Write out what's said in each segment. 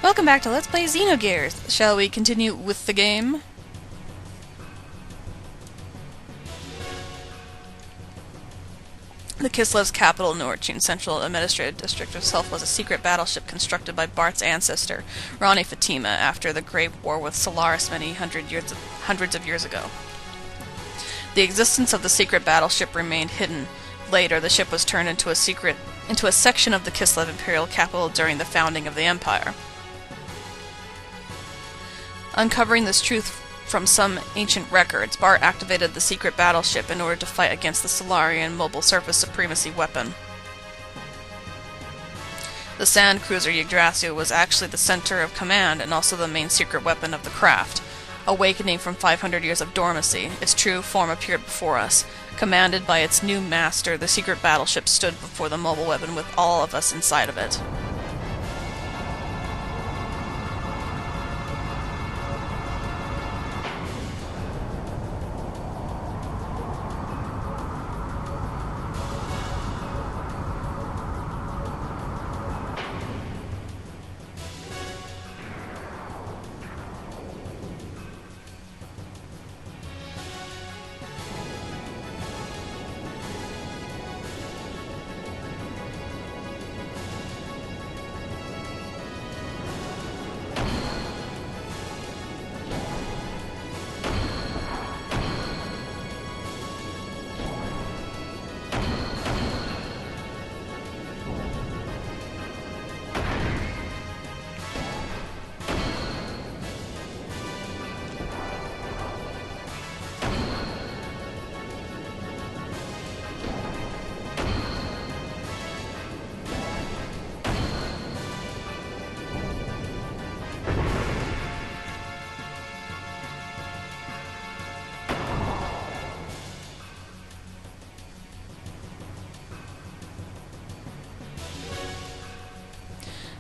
Welcome back to Let's Play Xenogears. Shall we continue with the game? The Kislev's capital, Norchin Central Administrative District itself, was a secret battleship constructed by Bart's ancestor, Rani Fatima, after the Great War with Solaris many hundreds of years ago. The existence of the secret battleship remained hidden. Later, the ship was turned into a section of the Kislev imperial capital during the founding of the empire. Uncovering this truth from some ancient records, Bart activated the secret battleship in order to fight against the Solarian mobile surface supremacy weapon. The sand cruiser Yggdrasil was actually the center of command and also the main secret weapon of the craft. Awakening from 500 years of dormancy, its true form appeared before us. Commanded by its new master, the secret battleship stood before the mobile weapon with all of us inside of it.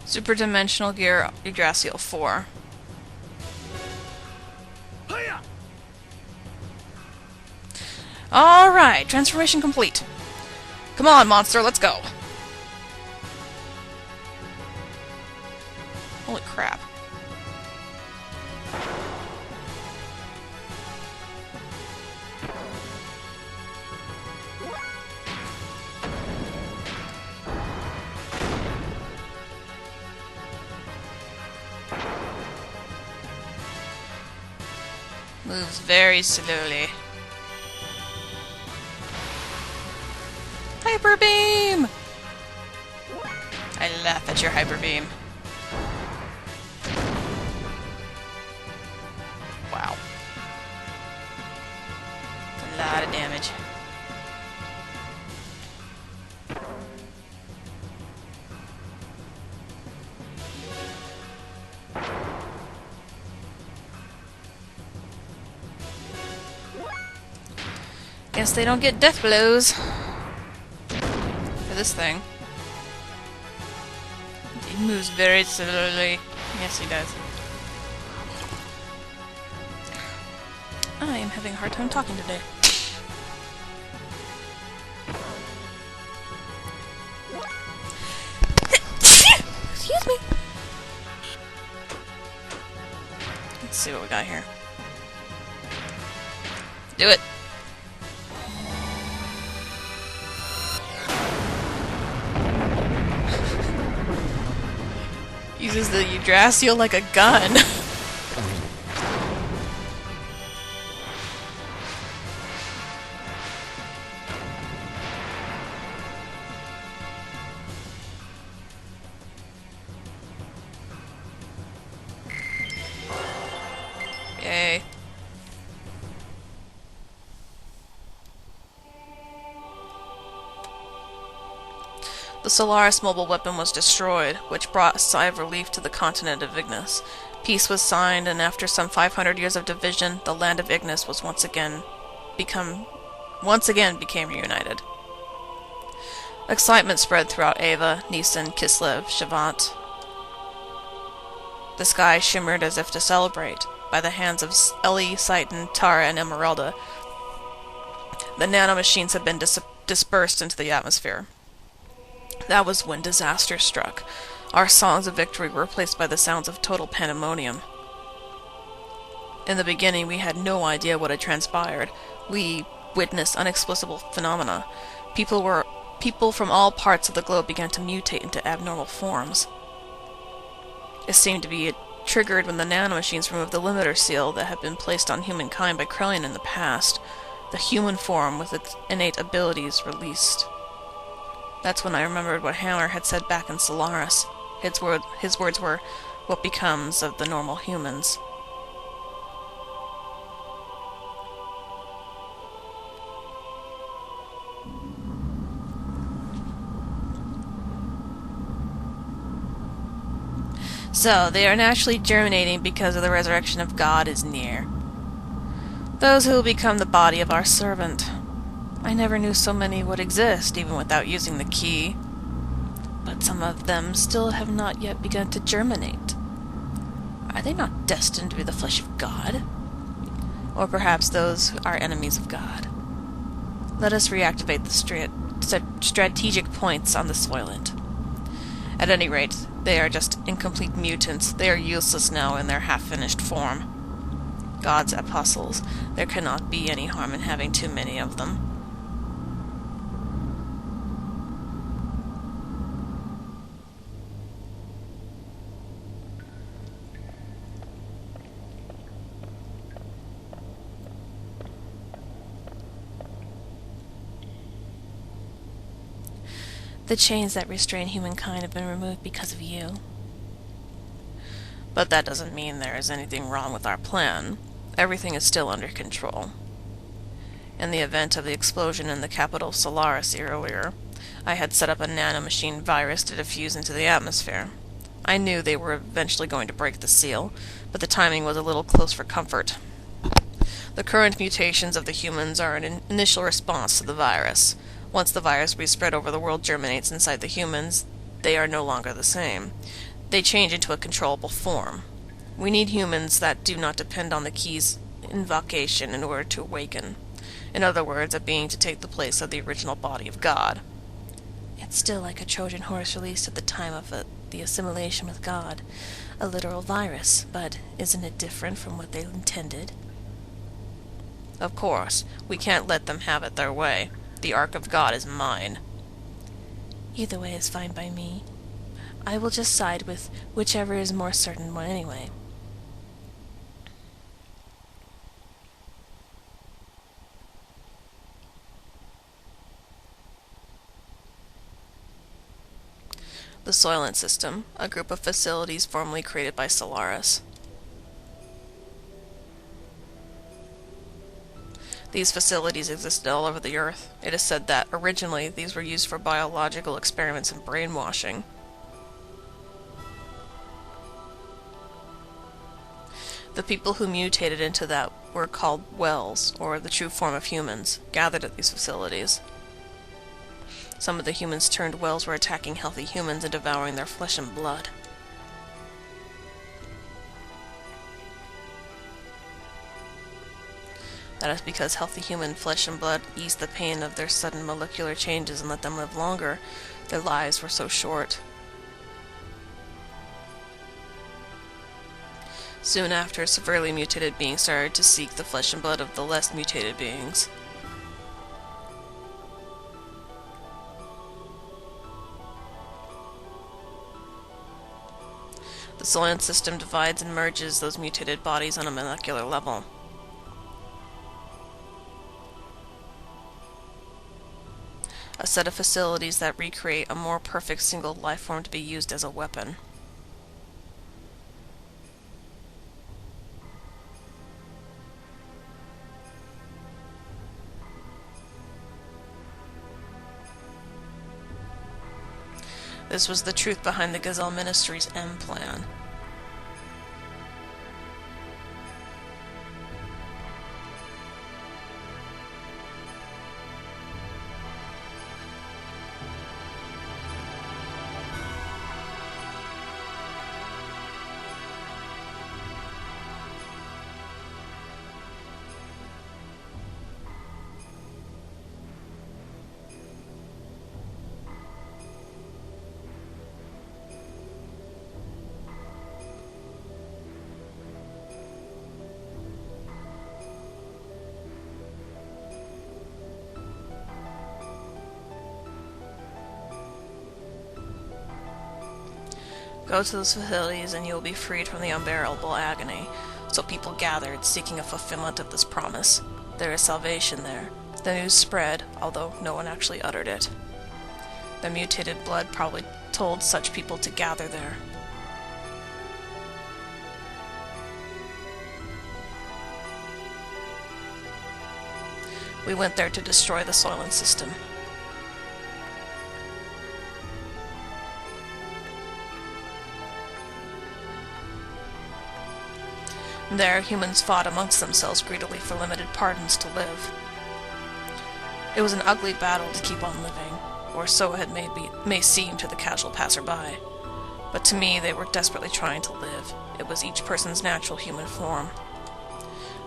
Superdimensional Gear Yggdrasil 4. Alright, transformation complete. Come on, monster, let's go. Holy crap. Moves very slowly. Hyper beam! I laugh at your hyper beam. Wow. A lot of damage. Guess they don't get death blows for this thing. He moves very slowly. Yes, he does. I am having a hard time talking today. Excuse me. Let's see what we got here. Do it. Uses the Yggdrasil like a gun. Yay. The Solaris mobile weapon was destroyed, which brought a sigh of relief to the continent of Ignis. Peace was signed, and after some 500 years of division, the land of Ignis was once again became reunited. Excitement spread throughout Ava, Nisan, Kislev, Shavant. The sky shimmered as if to celebrate. By the hands of Ellie, Seitan, Tara, and Emeralda, the nanomachines had been dispersed into the atmosphere. That was when disaster struck. Our songs of victory were replaced by the sounds of total pandemonium. In the beginning, we had no idea what had transpired. We witnessed inexplicable phenomena. People from all parts of the globe began to mutate into abnormal forms. It seemed to be triggered when the nanomachines removed the limiter seal that had been placed on humankind by Krellian in the past. The human form with its innate abilities released. That's when I remembered what Hammer had said back in Solaris. His words were, "What becomes of the normal humans?" So, they are naturally germinating because of the resurrection of God is near. Those who will become the body of our servant. I never knew so many would exist, even without using the key. But some of them still have not yet begun to germinate. Are they not destined to be the flesh of God? Or perhaps those are enemies of God. Let us reactivate the strategic points on the Soylent. At any rate, they are just incomplete mutants. They are useless now in their half-finished form. God's apostles. There cannot be any harm in having too many of them. The chains that restrain humankind have been removed because of you. But that doesn't mean there is anything wrong with our plan. Everything is still under control. In the event of the explosion in the capital Solaris earlier, I had set up a nanomachine virus to diffuse into the atmosphere. I knew they were eventually going to break the seal, but the timing was a little close for comfort. The current mutations of the humans are an initial response to the virus. Once the virus we spread over the world germinates inside the humans, they are no longer the same. They change into a controllable form. We need humans that do not depend on the key's invocation in order to awaken. In other words, a being to take the place of the original body of God. It's still like a Trojan horse released at the time of the assimilation with God. A literal virus, but isn't it different from what they intended? Of course, we can't let them have it their way. The Ark of God is mine. Either way is fine by me. I will just side with whichever is more certain one anyway. The Soylent System, a group of facilities formerly created by Solaris. These facilities existed all over the Earth. It is said that, originally, these were used for biological experiments and brainwashing. The people who mutated into that were called Wells, or the true form of humans, gathered at these facilities. Some of the humans turned Wells were attacking healthy humans and devouring their flesh and blood. That is because healthy human flesh and blood eased the pain of their sudden molecular changes and let them live longer. Their lives were so short. Soon after, severely mutated beings started to seek the flesh and blood of the less mutated beings. The Soylent System divides and merges those mutated bodies on a molecular level. A set of facilities that recreate a more perfect single life form to be used as a weapon. This was the truth behind the Gazelle Ministry's M plan. Go to those facilities and you will be freed from the unbearable agony. So people gathered, seeking a fulfillment of this promise. There is salvation there. The news spread, although no one actually uttered it. The mutated blood probably told such people to gather there. We went there to destroy the Soylent system. There, humans fought amongst themselves greedily for limited pardons to live. It was an ugly battle to keep on living, or so it may seem to the casual passerby. But to me, they were desperately trying to live. It was each person's natural human form.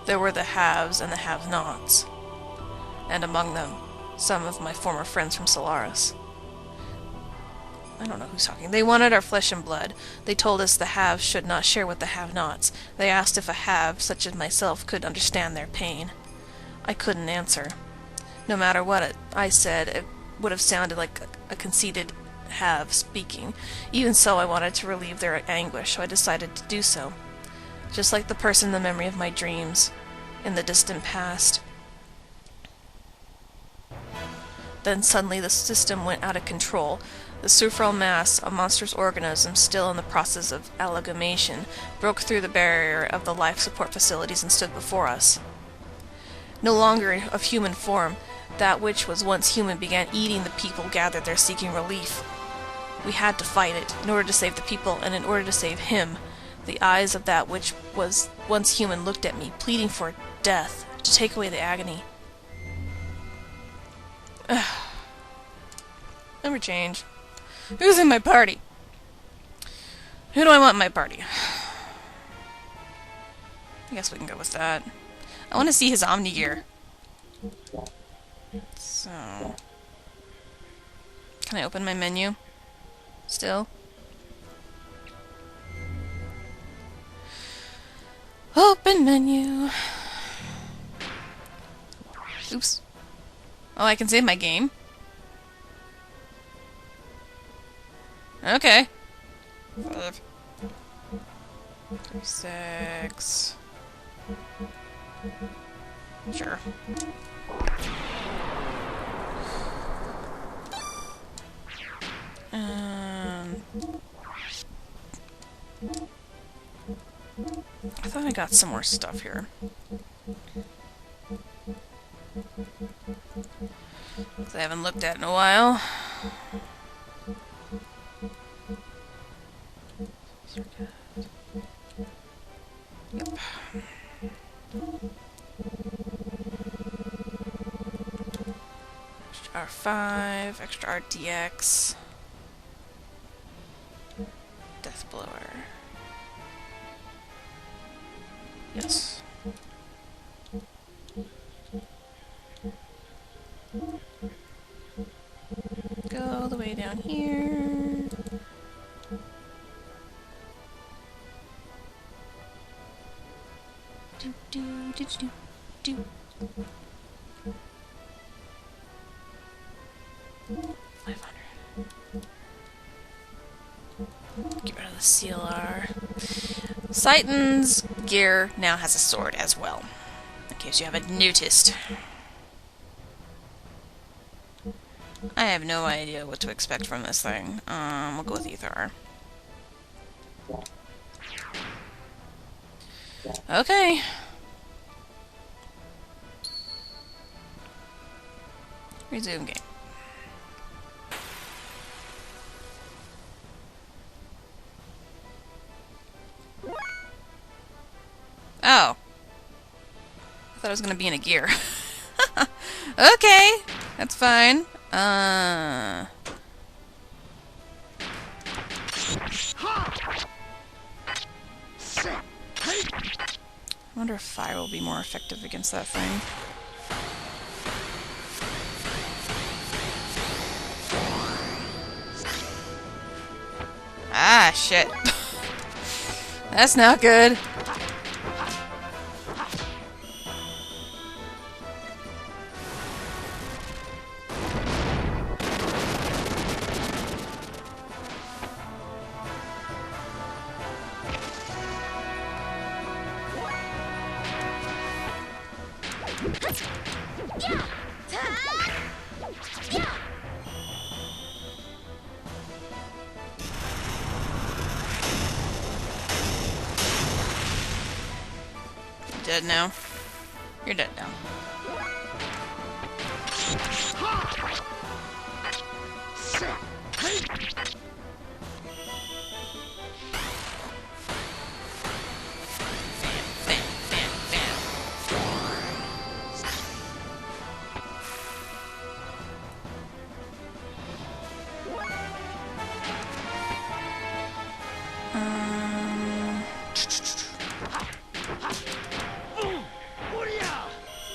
There were the haves and the have-nots, and among them, some of my former friends from Solaris. I don't know who's talking. They wanted our flesh and blood. They told us the haves should not share with the have-nots. They asked if a have, such as myself, could understand their pain. I couldn't answer. No matter what I said, it would have sounded like a conceited have speaking. Even so, I wanted to relieve their anguish, so I decided to do so. Just like the person in the memory of my dreams, in the distant past. Then suddenly the system went out of control. The sulfural mass, a monstrous organism still in the process of amalgamation, broke through the barrier of the life support facilities and stood before us. No longer of human form, that which was once human began eating the people gathered there seeking relief. We had to fight it, in order to save the people, and in order to save him. The eyes of that which was once human looked at me, pleading for death, to take away the agony. Never change. Who's in my party? Who do I want in my party? I guess we can go with that. I want to see his Omni gear. So... Can I open my menu? Still? Open menu. Oops. Oh, I can save my game? Okay. 5. 6. Sure. I thought I got some more stuff here. I haven't looked at in a while. Yep. Extra R5, extra RTX. Death blower. Yes. Go all the way down here. Do do do do do. 500. Get rid of the CLR. Citan's gear now has a sword as well, in case you haven't noticed. I have no idea what to expect from this thing. We'll go with Ether. Okay. Resume game. Oh. I thought I was gonna be in a gear. Okay, that's fine. I wonder if fire will be more effective against that thing. Ah, shit. That's not good. dead now. You're dead now.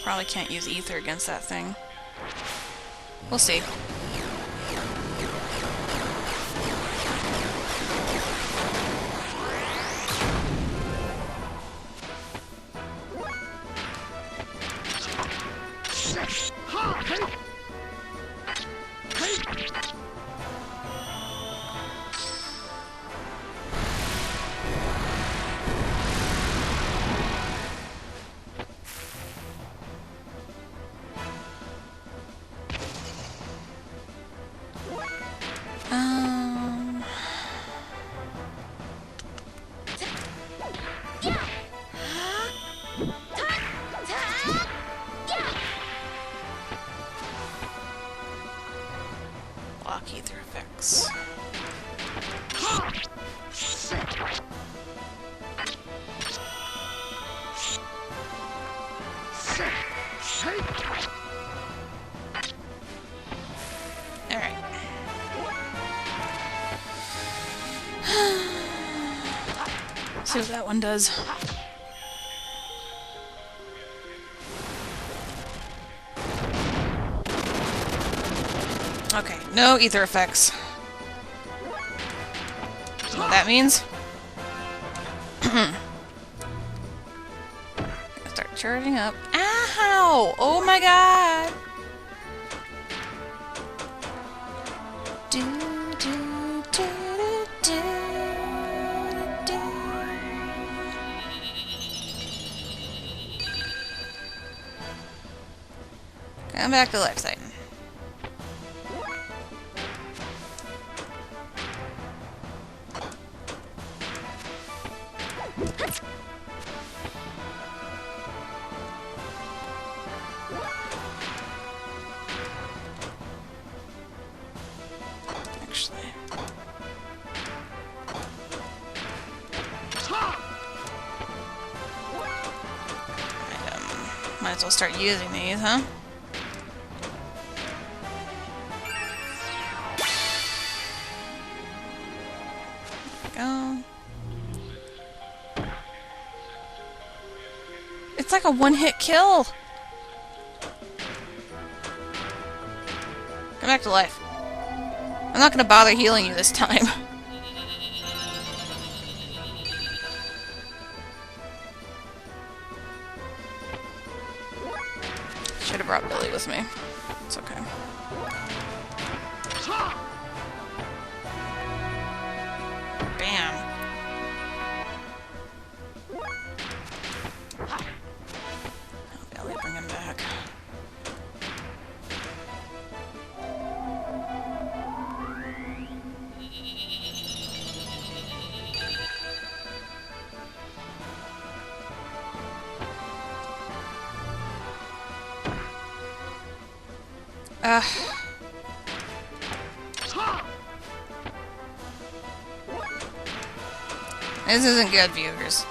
Probably can't use ether against that thing. We'll see. Block ether effects. Alright. See what that one does. Okay, no ether effects. You know what that means? Start charging up. Ow! Oh my god! Do, do, do, do, do, do. Come back to life, Titan. Actually. Might as well start using these, huh? Go. It's like a one-hit kill! Come back to life. I'm not gonna bother healing you this time. Should have brought Billy with me. It's okay. Bam. Oh, Billy, bring him back. This isn't good, viewers.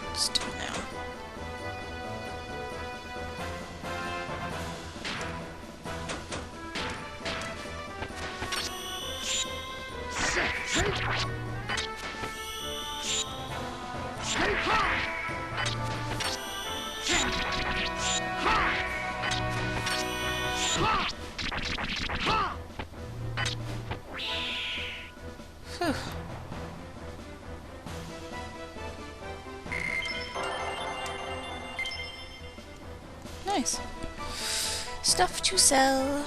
Let's do it now. Whew. Nice. Stuff to sell.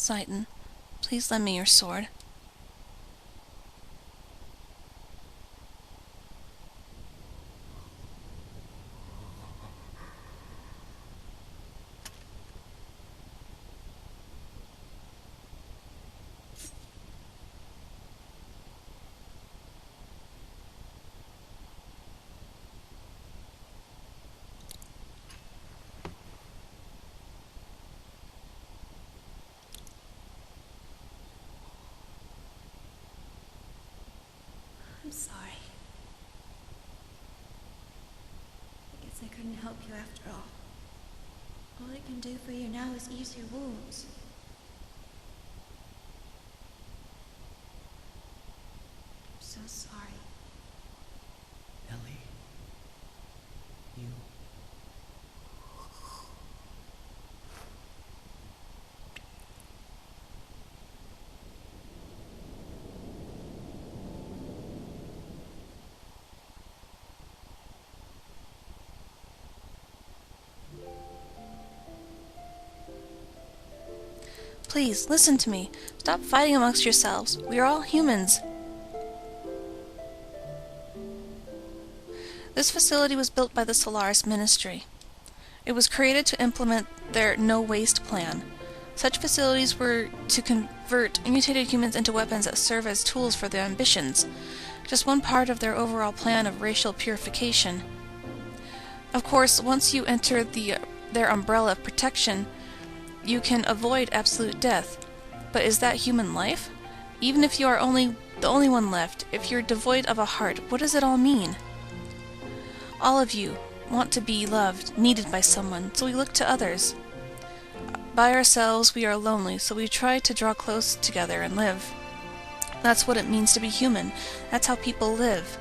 Poseidon, please lend me your sword. I'm sorry. I guess I couldn't help you after all. All I can do for you now is ease your wounds. I'm so sorry. Ellie, you... Please, listen to me. Stop fighting amongst yourselves. We are all humans. This facility was built by the Solaris Ministry. It was created to implement their no-waste plan. Such facilities were to convert mutated humans into weapons that serve as tools for their ambitions. Just one part of their overall plan of racial purification. Of course, once you enter their umbrella of protection, you can avoid absolute death. But is that human life? Even if you are the only one left, if you're devoid of a heart, what does it all mean? All of you want to be loved, needed by someone, so we look to others. By ourselves, we are lonely, so we try to draw close together and live. That's what it means to be human. That's how people live.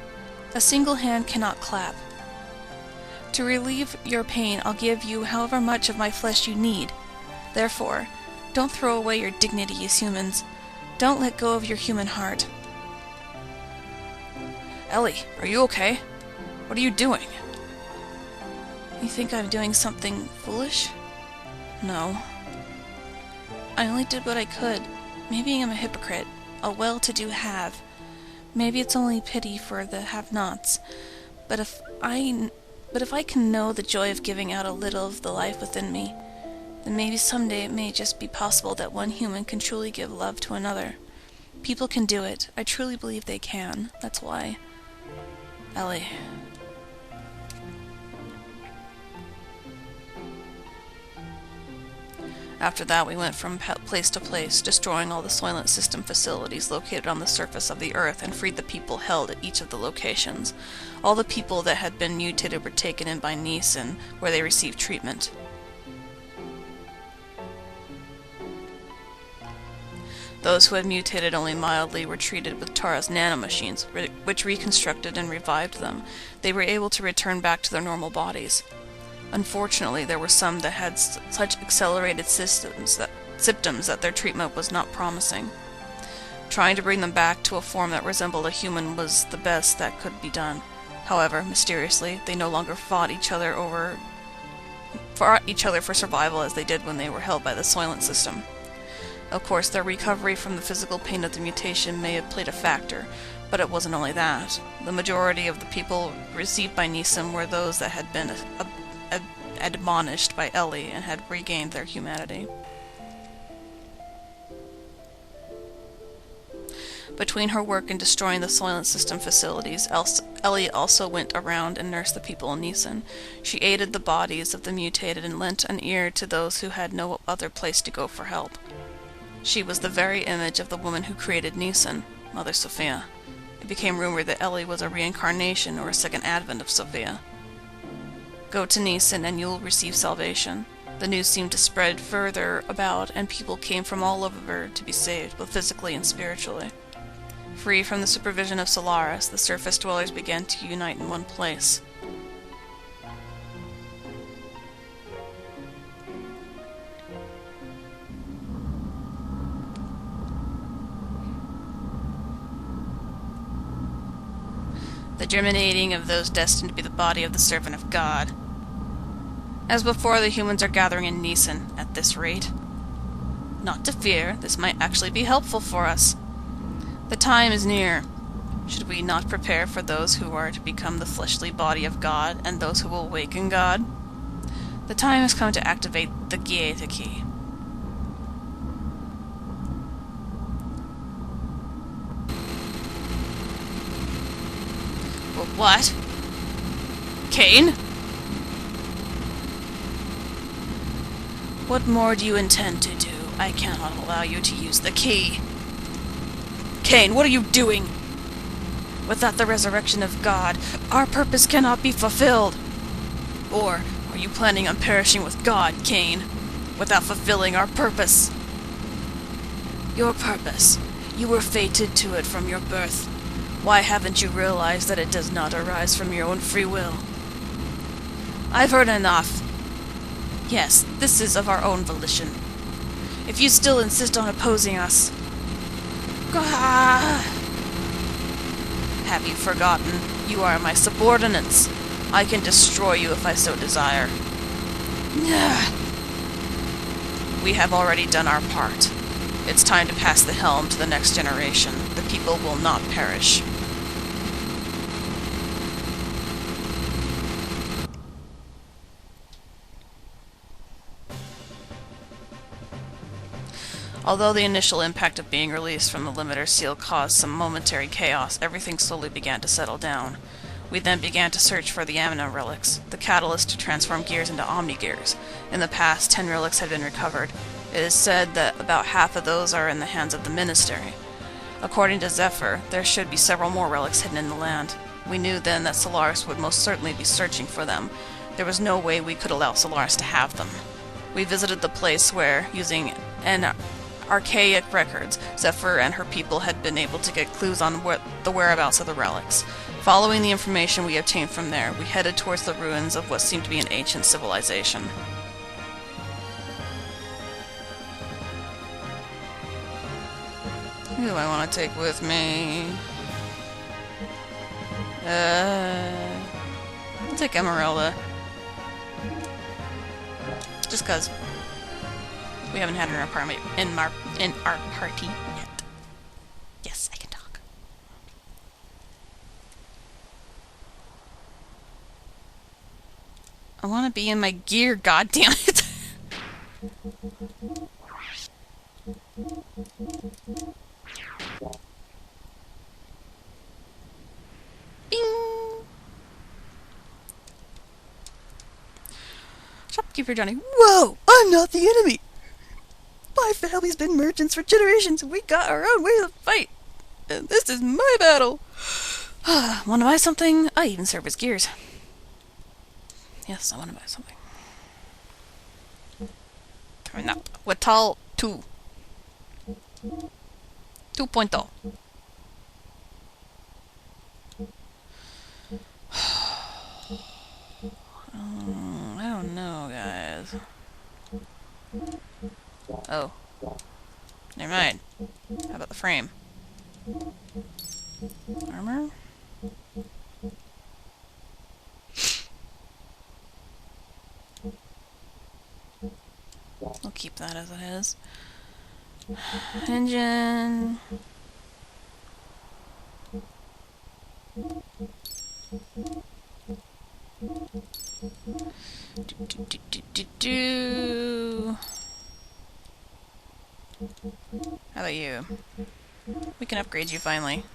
A single hand cannot clap. To relieve your pain, I'll give you however much of my flesh you need. Therefore, don't throw away your dignity as humans. Don't let go of your human heart. Ellie, are you okay? What are you doing? You think I'm doing something foolish? No. I only did what I could. Maybe I'm a hypocrite, a well-to-do have. Maybe it's only pity for the have-nots. But if I can know the joy of giving out a little of the life within me, then maybe someday it may just be possible that one human can truly give love to another. People can do it. I truly believe they can. That's why. Ellie. After that, we went from place to place, destroying all the Soylent System facilities located on the surface of the Earth, and freed the people held at each of the locations. All the people that had been mutated were taken in by Neeson, where they received treatment. Those who had mutated only mildly were treated with Tara's nanomachines, which reconstructed and revived them. They were able to return back to their normal bodies. Unfortunately, there were some that had such accelerated symptoms that their treatment was not promising. Trying to bring them back to a form that resembled a human was the best that could be done. However, mysteriously, they no longer fought each other for survival as they did when they were held by the Soylent System. Of course, their recovery from the physical pain of the mutation may have played a factor, but it wasn't only that. The majority of the people received by Neeson were those that had been admonished by Ellie and had regained their humanity. Between her work in destroying the Soylent System facilities, Ellie also went around and nursed the people in Neeson. She aided the bodies of the mutated and lent an ear to those who had no other place to go for help. She was the very image of the woman who created Neeson, Mother Sophia. It became rumored that Ellie was a reincarnation or a second advent of Sophia. Go to Neeson and you'll receive salvation. The news seemed to spread further about, and people came from all over to be saved, both physically and spiritually. Free from the supervision of Solaris, the surface dwellers began to unite in one place. The germinating of those destined to be the body of the servant of God. As before, the humans are gathering in Neeson at this rate. Not to fear, this might actually be helpful for us. The time is near. Should we not prepare for those who are to become the fleshly body of God and those who will awaken God? The time has come to activate the Gaeta key. What? Cain? What more do you intend to do? I cannot allow you to use the key. Cain, what are you doing? Without the resurrection of God, our purpose cannot be fulfilled. Or are you planning on perishing with God, Cain, without fulfilling our purpose? Your purpose. You were fated to it from your birth. Why haven't you realized that it does not arise from your own free will? I've heard enough. Yes, this is of our own volition. If you still insist on opposing us... Have you forgotten? You are my subordinates. I can destroy you if I so desire. We have already done our part. It's time to pass the helm to the next generation. The people will not perish. Although the initial impact of being released from the limiter seal caused some momentary chaos, everything slowly began to settle down. We then began to search for the Amina relics, the catalyst to transform gears into Omni-Gears. In the past, 10 relics had been recovered. It is said that about half of those are in the hands of the Ministry. According to Zephyr, there should be several more relics hidden in the land. We knew then that Solaris would most certainly be searching for them. There was no way we could allow Solaris to have them. We visited the place where, using an archaic records, Zephyr and her people had been able to get clues on the whereabouts of the relics. Following the information we obtained from there, we headed towards the ruins of what seemed to be an ancient civilization. Who do I want to take with me? I'll take Emeralda. Just 'cause we haven't had her in our party yet. Yes, I can talk. I want to be in my gear, goddammit. Bing! Shopkeeper Johnny. Whoa! I'm not the enemy! My family's been merchants for generations, and we got our own way to fight. And this is my battle. Want to buy something? I even serve as gears. Yes, I want to buy something. Turn up. Watal 2. 2.0. I don't know, guys. Oh. Never mind. How about the frame? Armor? We'll keep that as it is. Engine. How about you? We can upgrade you finally.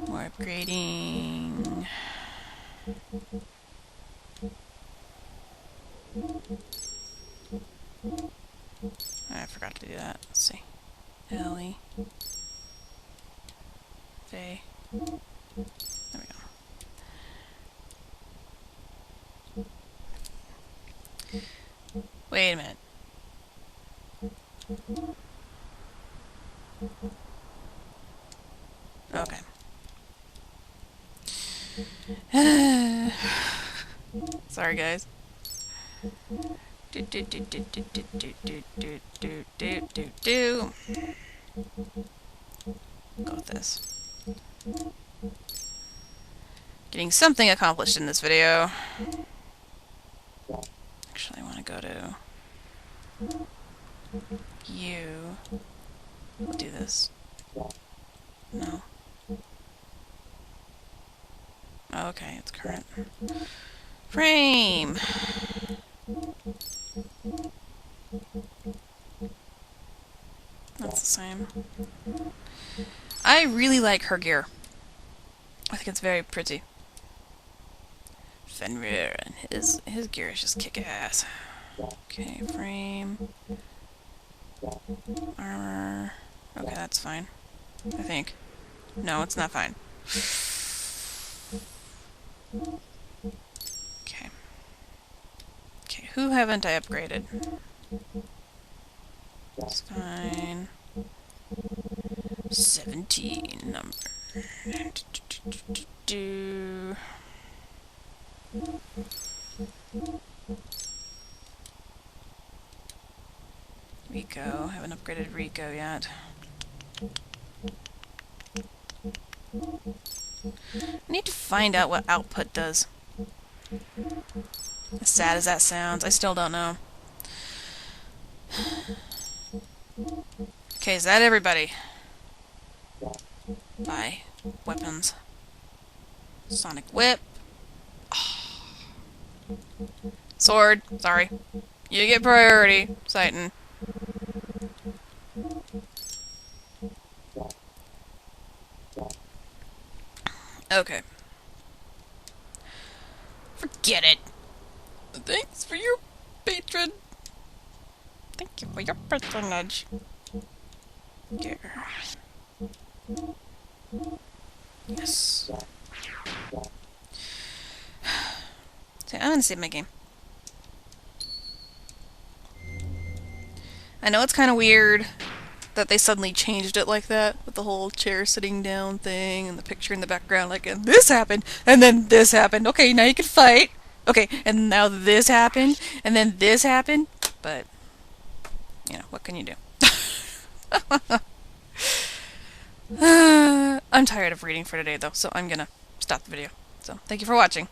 More upgrading. I forgot to do that. Let's see. Ellie. Faye. There we go. Wait a minute. Okay. Sorry, guys. Go with this. Getting something accomplished in this video. Actually, I want to go to You. We'll do this. No. Okay, it's current. Frame! That's the same. I really like her gear. I think it's very pretty. Fenrir and his gear is just kick-ass. Okay, frame. Armor. Okay, that's fine. I think. No, it's not fine. Okay. Okay, who haven't I upgraded? It's fine. 17 number. Rico. Haven't upgraded Rico yet. I need to find out what output does. As sad as that sounds, I still don't know. Okay, is that everybody? Bye. Weapons. Sonic Whip. Sword. Sorry. You get priority, Titan. Okay. Forget it. Thanks for your patron. Thank you for your patronage. Here. Yes. So I'm gonna save my game. I know it's kind of weird that they suddenly changed it like that, with the whole chair sitting down thing and the picture in the background, like, and this happened, and then this happened. Okay, now you can fight. Okay, and now this happened, and then this happened. But, you know, what can you do? I'm tired of reading for today, though, so I'm gonna stop the video. So, thank you for watching.